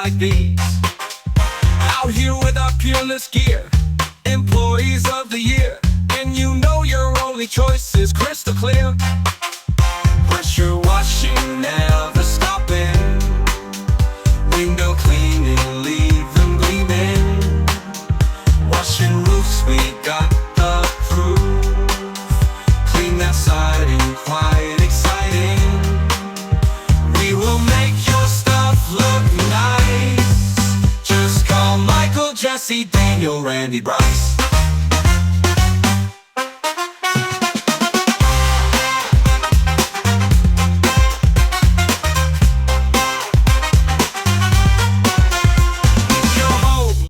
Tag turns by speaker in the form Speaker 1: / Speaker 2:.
Speaker 1: like these. Out here with our peerless gear, employees of the year. And you know your only choice is crystal clear. Pressure washing, never stopping. Window cleaning, leave them gleaming. Washing roofs, we got the proof. Clean that siding, quite exciting. We will make your stuff look nice. Just call Michael, Jesse, Daniel, Randy, Bryce.